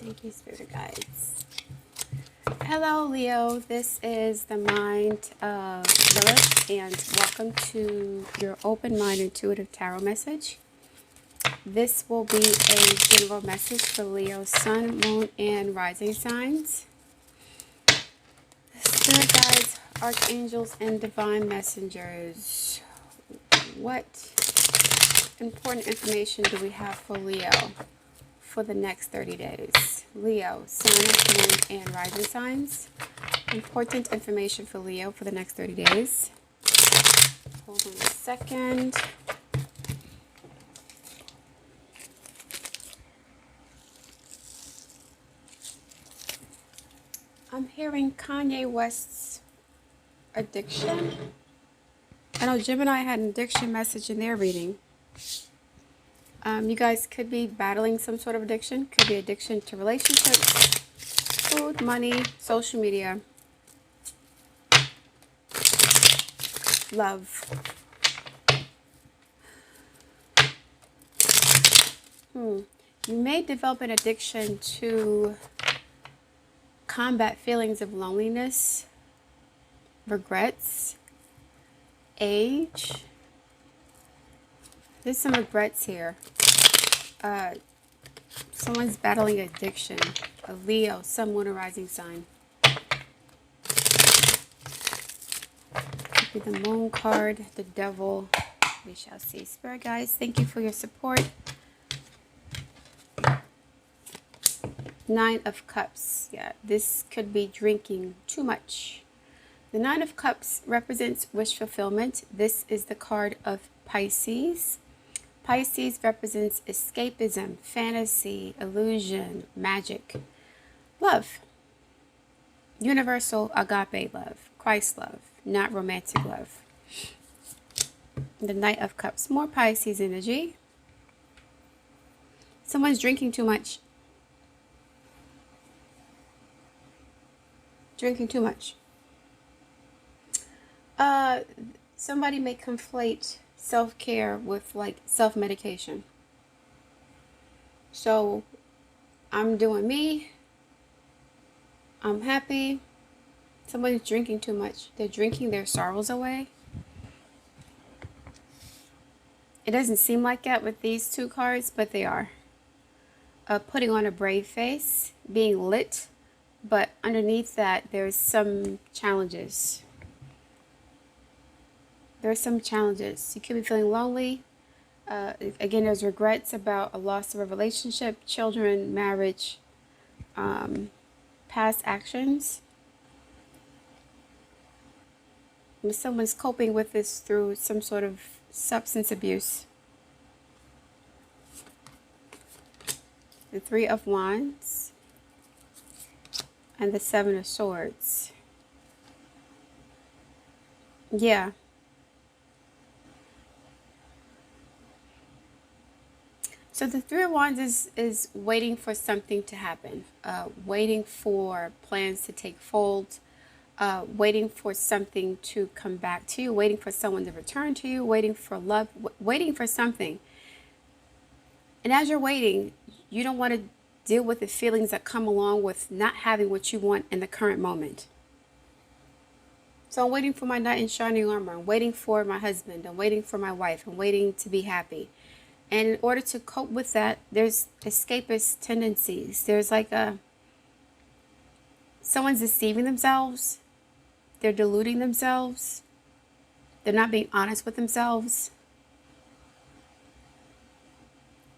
Thank you, Spirit Guides. Hello, Leo. This is the Mind of Lilith, and welcome to your Open Mind Intuitive Tarot message. This will be a general message for Leo, Sun, Moon, and Rising signs. Spirit Guides, Archangels, and Divine Messengers. What important information do we have for Leo for the next 30 days? Leo, Sun, Moon, and Rising signs. Important information for Leo for the next 30 days. Hold on a second. I'm hearing Kanye West's addiction. I know Gemini had an addiction message in their reading. You guys could be battling some sort of addiction. Could be addiction to relationships, food, money, social media, love. You may develop an addiction to combat feelings of loneliness, regrets, age. There's some regrets here. Someone's battling addiction. A Leo, Sun, Moon, or Rising sign. Could be the Moon card, the Devil. We shall see. Spirit guys, thank you for your support. Nine of Cups. Yeah, this could be drinking too much. The Nine of Cups represents wish fulfillment. This is the card of Pisces. Pisces represents escapism, fantasy, illusion, magic, love, universal agape love, Christ love, not romantic love. The Knight of Cups, more Pisces energy. Someone's drinking too much. Drinking too much. Somebody may conflate self-care with like self-medication. So I'm doing me. I'm happy. Somebody's drinking too much. They're drinking their sorrows away. It doesn't seem like that with these two cards, but they are. Putting on a brave face, being lit, but underneath that there's some challenges. There are some challenges. You could be feeling lonely. Again, there's regrets about a loss of a relationship, children, marriage, past actions. Someone's coping with this through some sort of substance abuse. The Three of Wands and the Seven of Swords. Yeah. So the Three of Wands is waiting for something to happen, waiting for plans to take fold, waiting for something to come back to you, waiting for someone to return to you, waiting for love, waiting for something. And as you're waiting, you don't want to deal with the feelings that come along with not having what you want in the current moment. So I'm waiting for my knight in shining armor. I'm waiting for my husband. I'm waiting for my wife. I'm waiting to be happy. And in order to cope with that, there's escapist tendencies. There's like someone's deceiving themselves. They're deluding themselves. They're not being honest with themselves.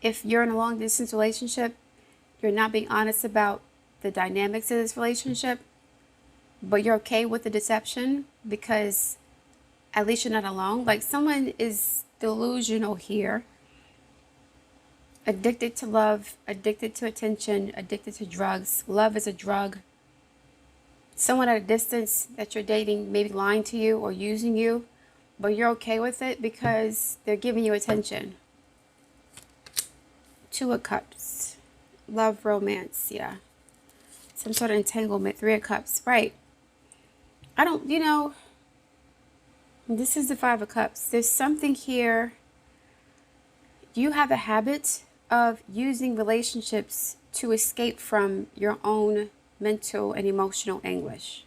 If you're in a long distance relationship, you're not being honest about the dynamics of this relationship, but you're okay with the deception because at least you're not alone. Like someone is delusional here. Addicted to love, addicted to attention, addicted to drugs. Love is a drug. Someone at a distance that you're dating maybe lying to you or using you, but you're okay with it because they're giving you attention. Two of Cups. Love, romance, yeah. Some sort of entanglement. Three of Cups, right. This is the Five of Cups. There's something here. You have a habit of using relationships to escape from your own mental and emotional anguish.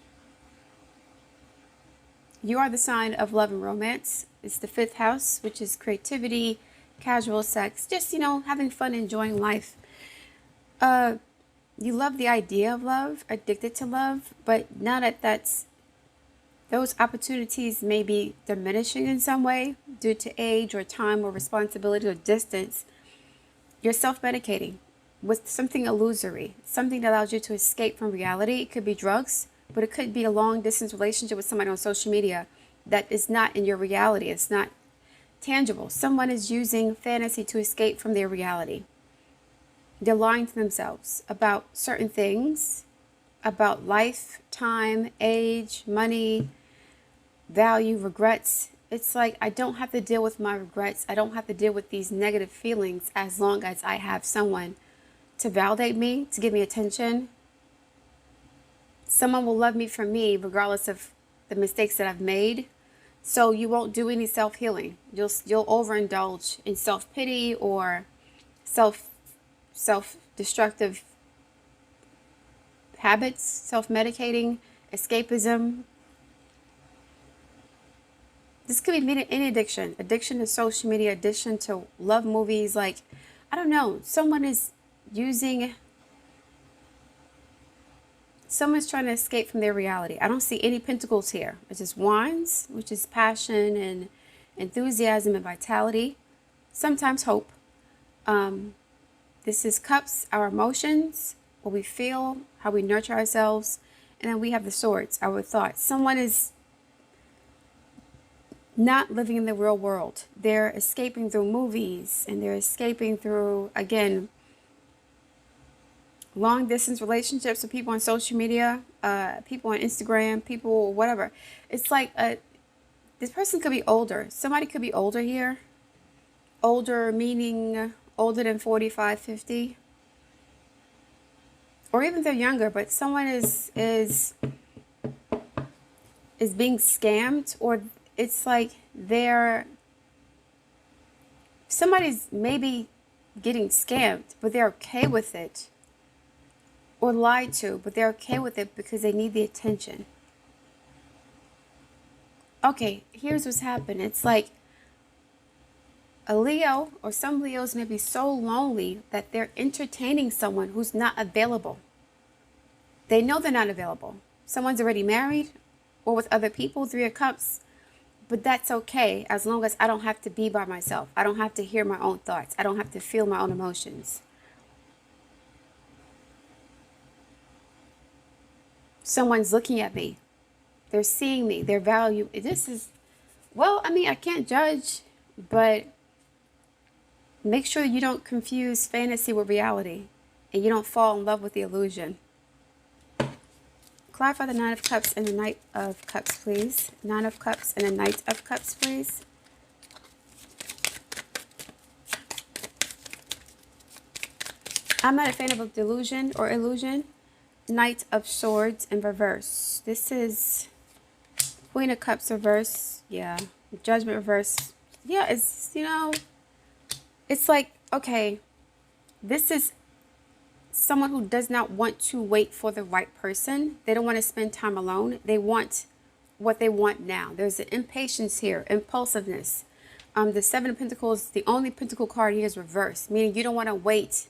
You are the sign of love and romance. It's the 5th house, which is creativity, casual sex, just, having fun, enjoying life. You love the idea of love, addicted to love, but now that those opportunities may be diminishing in some way due to age or time or responsibility or distance, you're self-medicating with something illusory, something that allows you to escape from reality. It could be drugs, but it could be a long-distance relationship with somebody on social media that is not in your reality. It's not tangible. Someone is using fantasy to escape from their reality. They're lying to themselves about certain things, about life, time, age, money, value, regrets. It's like, I don't have to deal with my regrets. I don't have to deal with these negative feelings as long as I have someone to validate me, to give me attention. Someone will love me for me regardless of the mistakes that I've made. So you won't do any self-healing. You'll overindulge in self-pity or self-destructive habits, self-medicating, escapism. This could be any addiction to social media, addiction to love movies. Like, I don't know, someone's trying to escape from their reality. I don't see any pentacles here. It's just wands, which is passion and enthusiasm and vitality. Sometimes hope. This is cups, our emotions, what we feel, how we nurture ourselves. And then we have the swords, our thoughts. Someone is not living in the real world. They're escaping through movies, and they're escaping through, again, long distance relationships with people on social media, people on Instagram, people, whatever. It's like this person could be older. Somebody could be older here. Older meaning older than 45, 50. Or even they're younger, but someone is being scammed, or it's like somebody's maybe getting scammed, but they're okay with it. Or lied to, but they're okay with it because they need the attention. Okay, here's what's happened. It's like a Leo, or some Leos may be so lonely that they're entertaining someone who's not available. They know they're not available. Someone's already married or with other people, 3 of Cups. But that's okay as long as I don't have to be by myself. I don't have to hear my own thoughts. I don't have to feel my own emotions. Someone's looking at me. They're seeing me. Their value. This is, well, I mean, I can't judge, but make sure you don't confuse fantasy with reality and you don't fall in love with the illusion. Clarify the 9 of Cups and the Knight of Cups, please. 9 of Cups and the Knight of Cups, please. I'm not a fan of delusion or illusion. Knight of Swords in reverse. This is Queen of Cups reverse. Yeah. Judgment reverse. Yeah, it's, it's like, okay, this is someone who does not want to wait for the right person. They don't want to spend time alone. They want what they want now. There's an impatience here, impulsiveness. The 7 of Pentacles, the only Pentacle card here is reversed, meaning you don't want to wait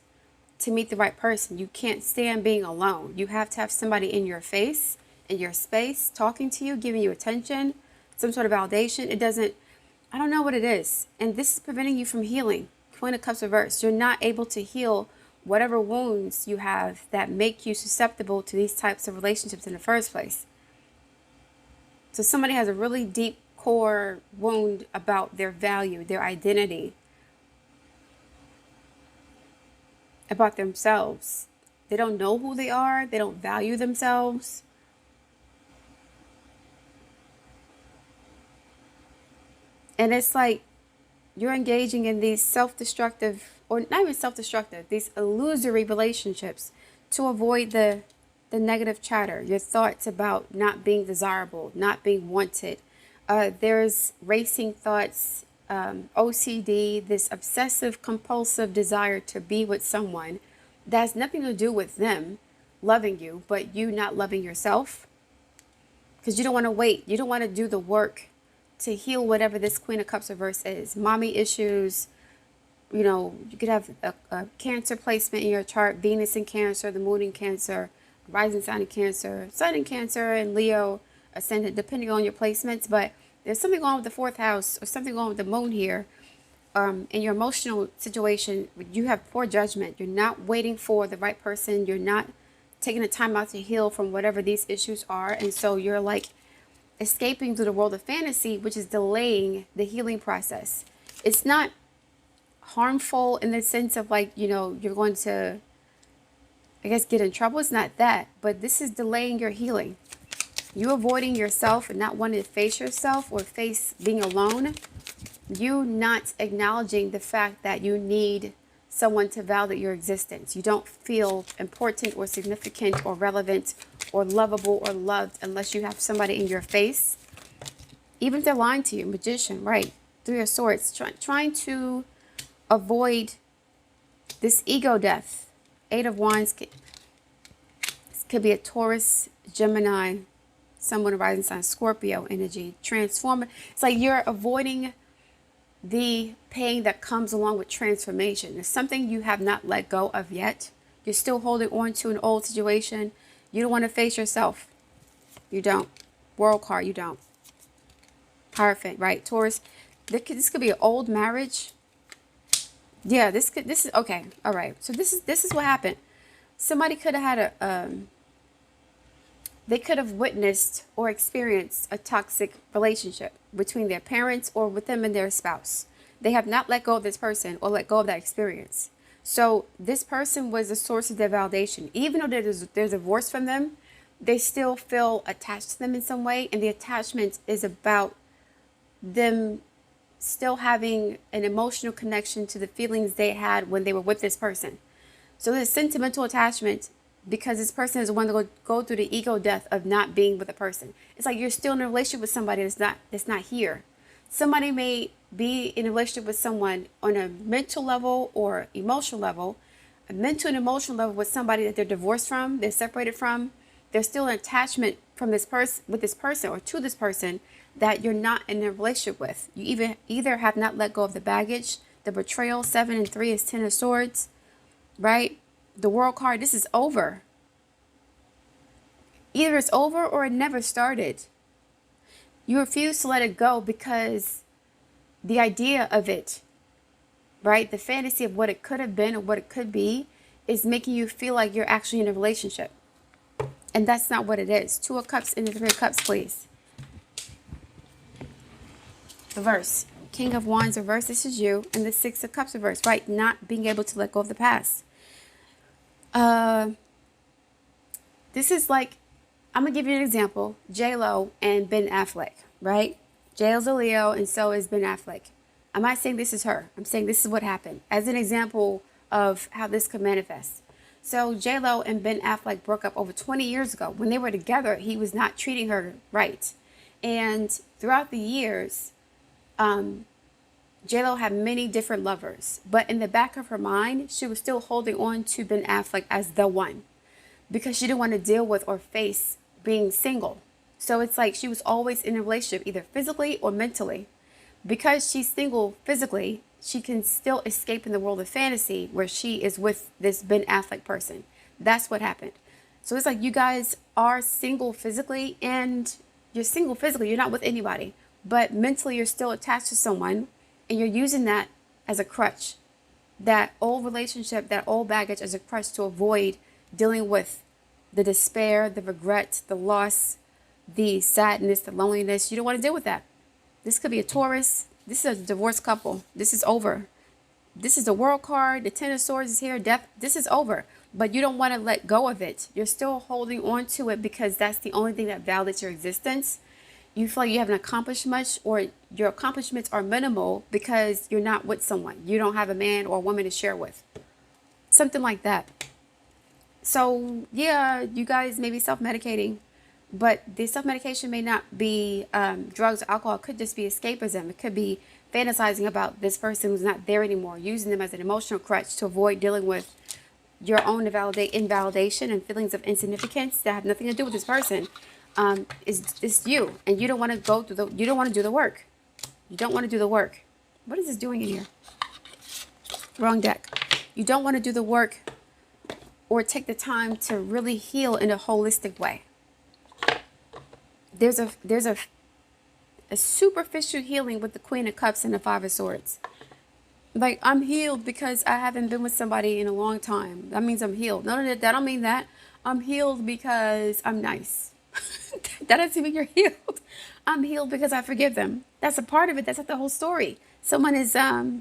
to meet the right person. You can't stand being alone. You have to have somebody in your face, in your space, talking to you, giving you attention, some sort of validation. I don't know what it is. And this is preventing you from healing. Queen of Cups reversed. You're not able to heal whatever wounds you have that make you susceptible to these types of relationships in the first place. So somebody has a really deep core wound about their value, their identity, about themselves. They don't know who they are. They don't value themselves. And it's like you're engaging in these self-destructive, or not even self-destructive, these illusory relationships to avoid the negative chatter, your thoughts about not being desirable, not being wanted. There's racing thoughts OCD, this obsessive compulsive desire to be with someone that has nothing to do with them loving you, but you not loving yourself. Because you don't want to wait. You don't want to do the work to heal whatever this Queen of Cups reverse is. Mommy issues, you could have a Cancer placement in your chart, Venus in Cancer, the moon in Cancer, rising sign in Cancer, sun in Cancer, and Leo ascendant, depending on your placements. But there's something going on with the fourth house or something going on with the moon here. In your emotional situation, you have poor judgment. You're not waiting for the right person. You're not taking the time out to heal from whatever these issues are. And so you're like escaping to the world of fantasy, which is delaying the healing process. It's not harmful in the sense of like, you're going to, I guess, get in trouble. It's not that, but this is delaying your healing. You avoiding yourself and not wanting to face yourself or face being alone. You not acknowledging the fact that you need someone to validate your existence. You don't feel important or significant or relevant or lovable or loved unless you have somebody in your face. Even if they're lying to you, Magician, right? Three of Swords, trying to avoid this ego death. Eight of Wands could be a Taurus, Gemini, someone rising sign, Scorpio energy. Transform. It's like you're avoiding the pain that comes along with transformation. It's something you have not let go of yet. You're still holding on to an old situation. You don't want to face yourself. You don't. World card, you don't. Hierophant, right? Taurus. This could be an old marriage. Yeah, this is okay. All right. So this is what happened. Somebody could have had they could have witnessed or experienced a toxic relationship between their parents or with them and their spouse. They have not let go of this person or let go of that experience. So this person was the source of their validation. Even though there's divorce from them, they still feel attached to them in some way. And the attachment is about them still having an emotional connection to the feelings they had when they were with this person. So there's sentimental attachment because this person is the one to go through the ego death of not being with a person. It's like you're still in a relationship with somebody that's not here. Somebody may be in a relationship with someone on a mental level or emotional level, a mental and emotional level with somebody that they're divorced from, they're separated from. There's still an attachment from this person with this person or to this person that you're not in a relationship with. You either have not let go of the baggage, the betrayal. 7 and 3 is 10 of Swords, right? The World card, this is over. Either it's over or it never started. You refuse to let it go because the idea of it, right? The fantasy of what it could have been or what it could be is making you feel like you're actually in a relationship. And that's not what it is. 2 of Cups and the 3 of Cups, please. Reverse. King of Wands reverse, this is you. And the 6 of Cups reverse, right? Not being able to let go of the past. This is like, I'm going to give you an example. J-Lo and Ben Affleck, right? J-Lo's a Leo and so is Ben Affleck. I'm not saying this is her. I'm saying this is what happened as an example of how this could manifest. So J-Lo and Ben Affleck broke up over 20 years ago. When they were together, he was not treating her right. And throughout the years, J-Lo had many different lovers. But in the back of her mind, she was still holding on to Ben Affleck as the one. Because she didn't want to deal with or face being single. So it's like she was always in a relationship, either physically or mentally. Because she's single physically, she can still escape in the world of fantasy where she is with this Ben Affleck person. That's what happened. So it's like you guys are single physically and you're single physically. You're not with anybody. But mentally you're still attached to someone and you're using that as a crutch. That old relationship, that old baggage as a crutch to avoid dealing with the despair, the regret, the loss, the sadness, the loneliness. You don't want to deal with that. This could be a Taurus. This is a divorced couple. This is over. This is the World card. The 10 of Swords is here. Death. This is over. But you don't want to let go of it. You're still holding on to it because that's the only thing that validates your existence. You feel like you haven't accomplished much or your accomplishments are minimal because you're not with someone. You don't have a man or a woman to share with. Something like that. So, yeah, you guys may be self-medicating, but the self-medication may not be drugs or alcohol. It could just be escapism. It could be fantasizing about this person who's not there anymore, using them as an emotional crutch to avoid dealing with your own invalidation and feelings of insignificance that have nothing to do with this person, is you, and you don't want to go through you don't want to do the work. You don't want to do the work. What is this doing in here? Wrong deck. You don't want to do the work or take the time to really heal in a holistic way. There's a superficial healing with the Queen of Cups and the Five of Swords. Like, I'm healed because I haven't been with somebody in a long time. That means I'm healed. No, that don't mean that. I'm healed because I'm nice. That doesn't mean you're healed. I'm healed because I forgive them. That's a part of it. That's not the whole story. Someone is, they're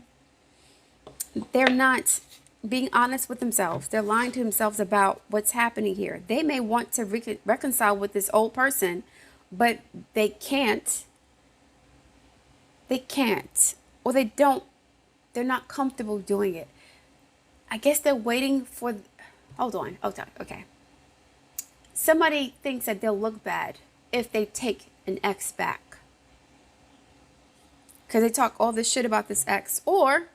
not being honest with themselves. They're lying to themselves about what's happening here. They may want to reconcile with this old person, but they can't. They can't. Or they don't. They're not comfortable doing it. I guess they're waiting for... Hold on. Okay. Somebody thinks that they'll look bad if they take an ex back, because they talk all this shit about this ex, or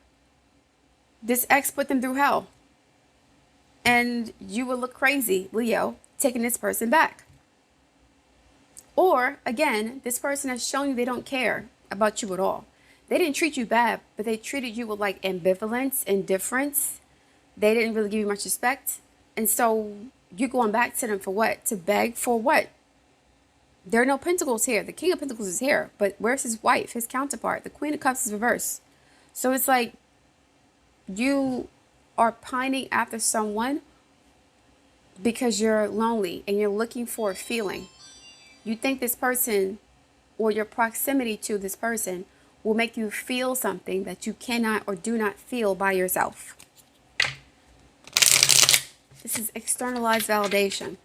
this ex put them through hell, and you will look crazy, Leo, taking this person back. Or again, this person has shown you they don't care about you at all. They didn't treat you bad, but they treated you with like ambivalence, indifference. They didn't really give you much respect. And so you're going back to them for what? To beg for what? There are no pentacles here. The King of Pentacles is here, but where's his wife, his counterpart? The Queen of Cups is reversed. So it's like you are pining after someone because you're lonely and you're looking for a feeling. You think this person or your proximity to this person will make you feel something that you cannot or do not feel by yourself. This is externalized validation.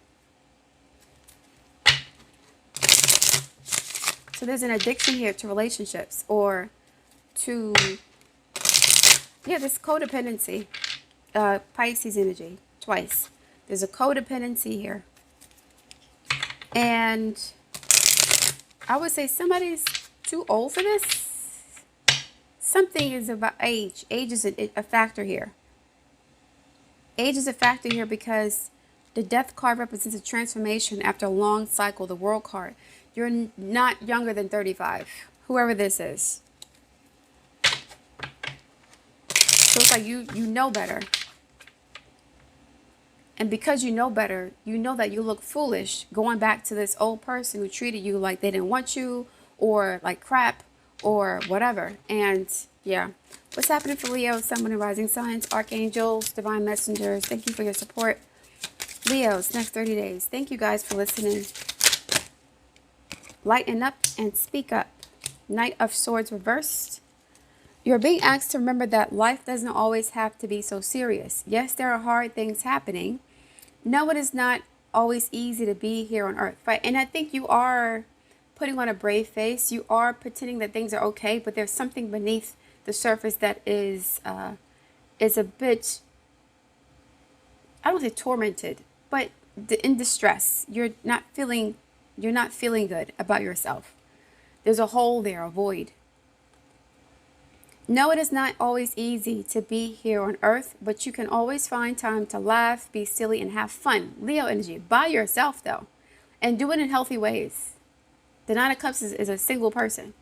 So there's an addiction here to relationships, or to, this codependency. Pisces energy, twice. There's a codependency here. And I would say somebody's too old for this. Something is about age. Age is a factor here. Age is a factor here because the Death card represents a transformation after a long cycle. The World card. You're not younger than 35. Whoever this is. So it's like you know better. And because you know better, you know that you look foolish going back to this old person who treated you like they didn't want you, or like crap, or whatever. And yeah, what's happening for Leo, Sun, Moon, and Rising Signs, Archangels, Divine Messengers? Thank you for your support. Leos, next 30 days. Thank you guys for listening. Lighten up and speak up. Knight of Swords reversed. You're being asked to remember that life doesn't always have to be so serious. Yes, there are hard things happening. No, it is not always easy to be here on earth. Right? And I think you are putting on a brave face. You are pretending that things are okay, but there's something beneath the surface that is a bit, I don't say tormented, but in distress. You're not feeling good about yourself. There's a hole there, a void. No, it is not always easy to be here on earth, but you can always find time to laugh, be silly, and have fun. Leo energy, by yourself though, and do it in healthy ways. The Nine of Cups is a single person.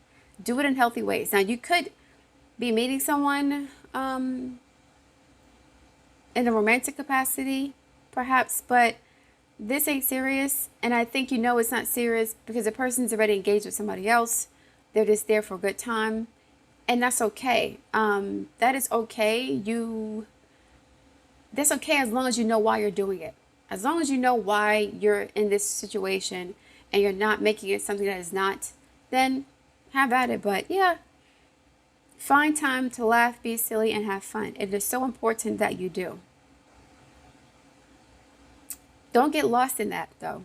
Do it in healthy ways. Now, you could be meeting someone in a romantic capacity, perhaps, but this ain't serious. And I think you know it's not serious because the person's already engaged with somebody else. They're just there for a good time. And that's okay. That is okay. That's okay as long as you know why you're doing it. As long as you know why you're in this situation and you're not making it something that is not, then have at it. But yeah, find time to laugh, be silly, and have fun. It is so important that you do. Don't get lost in that, though.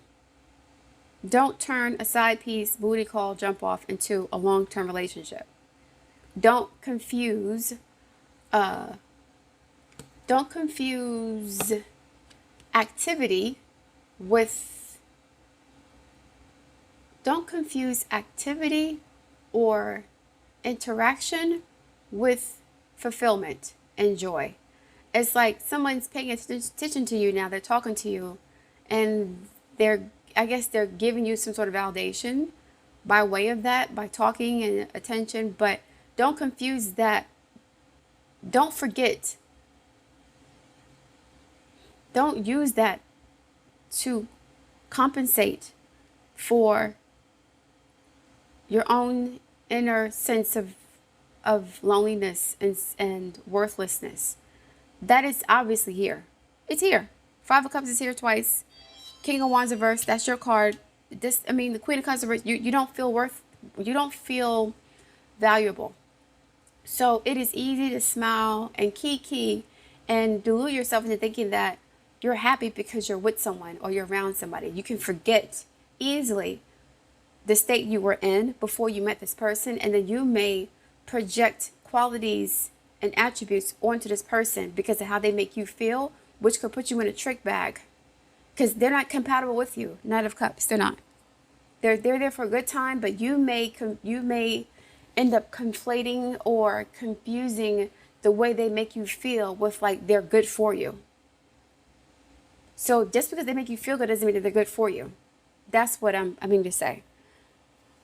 Don't turn a side piece, booty call, jump off into a long-term relationship. Don't confuse activity with, don't confuse activity or interaction with fulfillment and joy. It's like someone's paying attention to you now. They're talking to you, and I guess they're giving you some sort of validation by way of that, by talking and attention. But don't confuse that. Don't forget. Don't use that to compensate for your own inner sense of loneliness and worthlessness. That is obviously here. It's here. Five of Cups is here twice. King of Wands reversed. That's your card. The Queen of Cups reversed. You don't feel valuable. So it is easy to smile and kiki and delude yourself into thinking that you're happy because you're with someone or you're around somebody. You can forget easily the state you were in before you met this person, and then you may project qualities and attributes onto this person because of how they make you feel, which could put you in a trick bag because they're not compatible with you. Knight of Cups, they're not. They're there for a good time, but you may end up conflating or confusing the way they make you feel with like they're good for you. So just because they make you feel good doesn't mean that they're good for you. That's what I mean to say.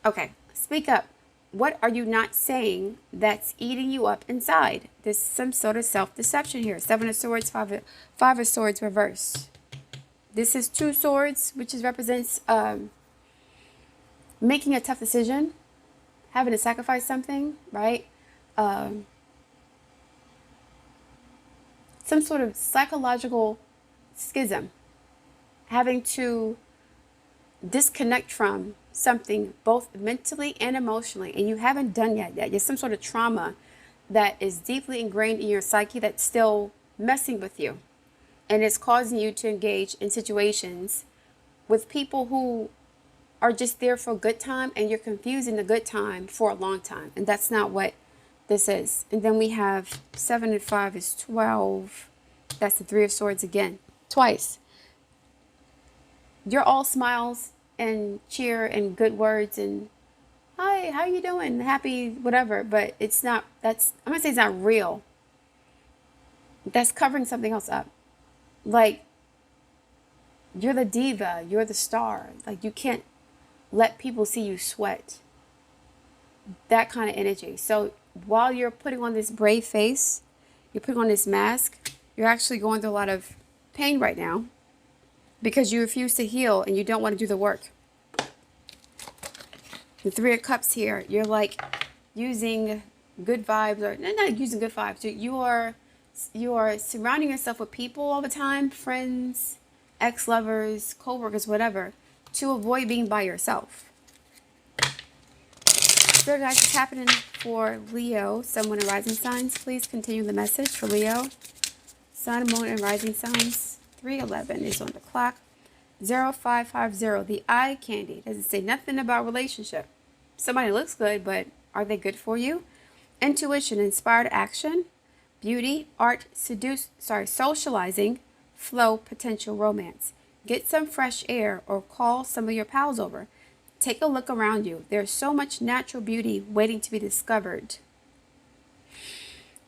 Okay, speak up. What are you not saying that's eating you up inside? There's some sort of self-deception here. Seven of Swords, Five of Swords reverse. This is Two Swords, which represents making a tough decision, having to sacrifice something, right? Some sort of psychological schism, having to disconnect from something both mentally and emotionally, and you haven't done yet. There's some sort of trauma that is deeply ingrained in your psyche that's still messing with you, and it's causing you to engage in situations with people who are just there for a good time, and you're confusing the good time for a long time, and that's not what this is. And then we have 7 and 5 is 12. That's the Three of Swords again, twice. You're all smiles and cheer and good words and hi, how you doing? Happy, whatever. But it's not, I'm gonna say it's not real. That's covering something else up. Like, you're the diva, you're the star. Like, you can't let people see you sweat. That kind of energy. So while you're putting on this brave face, you're putting on this mask, you're actually going through a lot of pain right now because you refuse to heal and you don't want to do the work. The Three of Cups here, you're like using good vibes, or not using good vibes. You are surrounding yourself with people all the time, friends, ex-lovers, co-workers, whatever, to avoid being by yourself. Spirit guides, is happening for Leo, Sun, Moon, and Rising signs. Please continue the message for Leo. Sun, Moon, and Rising signs. 311 is on the clock. 0550, the eye candy. Doesn't say nothing about relationship. Somebody looks good, but are they good for you? Intuition, inspired action, beauty, art, socializing, flow, potential romance. Get some fresh air or call some of your pals over. Take a look around you. There's so much natural beauty waiting to be discovered.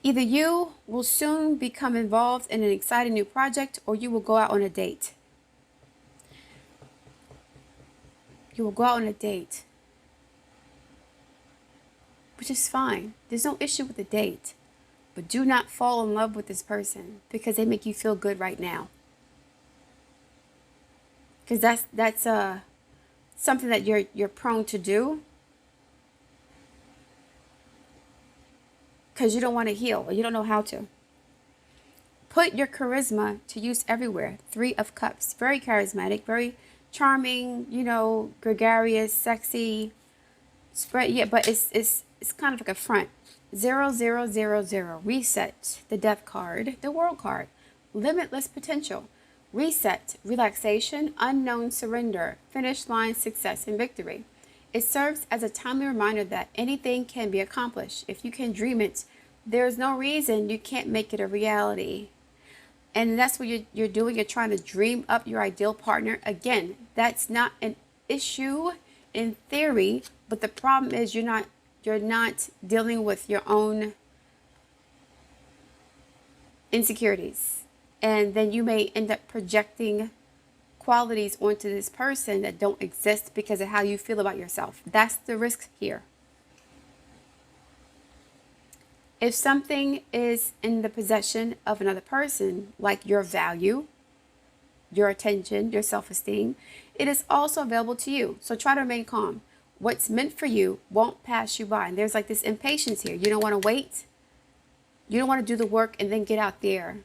Either you will soon become involved in an exciting new project, or you will go out on a date. You will go out on a date, which is fine. There's no issue with the date. But do not fall in love with this person because they make you feel good right now. Because that's something that you're prone to do. Because you don't want to heal or you don't know how to. Put your charisma to use everywhere. Three of Cups. Very charismatic, very charming, gregarious, sexy. But it's kind of like a front. 0000. Reset. The Death card. The World card. Limitless potential. Reset. Relaxation. Unknown surrender. Finish line. Success and victory. It serves as a timely reminder that anything can be accomplished. If you can dream it, there's no reason you can't make it a reality. And that's what you're doing. You're trying to dream up your ideal partner. Again, that's not an issue in theory, but the problem is you're not You're not dealing with your own insecurities. And then you may end up projecting qualities onto this person that don't exist because of how you feel about yourself. That's the risk here. If something is in the possession of another person, like your value, your attention, your self-esteem, it is also available to you. So try to remain calm. What's meant for you won't pass you by. And there's like this impatience here. You don't want to wait. You don't want to do the work and then get out there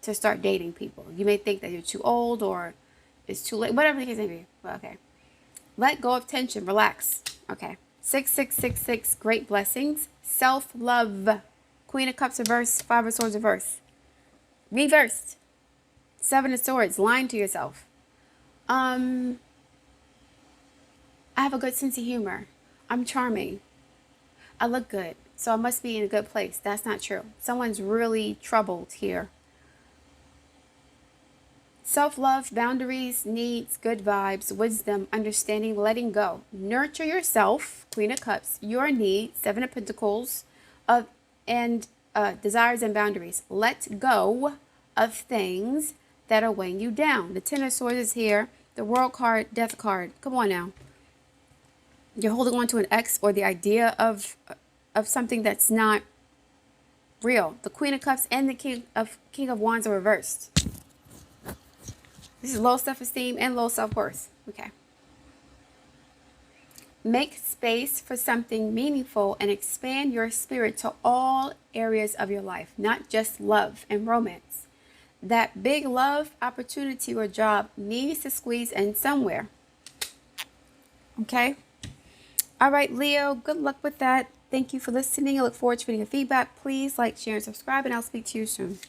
to start dating people. You may think that you're too old or it's too late, whatever the case may be. Well, okay. Let go of tension. Relax. Okay. 6666. Great blessings. Self-love. Queen of Cups reverse. Five of Swords reverse. Reversed. Seven of Swords. Lying to yourself. I have a good sense of humor. I'm charming. I look good, so I must be in a good place. That's not true. Someone's really troubled here. Self-love, boundaries, needs, good vibes, wisdom, understanding, letting go. Nurture yourself, Queen of Cups, your needs, Seven of Pentacles, and desires and boundaries. Let go of things that are weighing you down. The Ten of Swords is here. The World card, Death card. Come on now. You're holding on to an ex or the idea of something that's not real. The Queen of Cups and the King of Wands are reversed. This is low self-esteem and low self-worth. Okay. Make space for something meaningful and expand your spirit to all areas of your life, not just love and romance. That big love, opportunity, or job needs to squeeze in somewhere. Okay? All right, Leo, good luck with that. Thank you for listening. I look forward to reading your feedback. Please like, share, and subscribe, and I'll speak to you soon.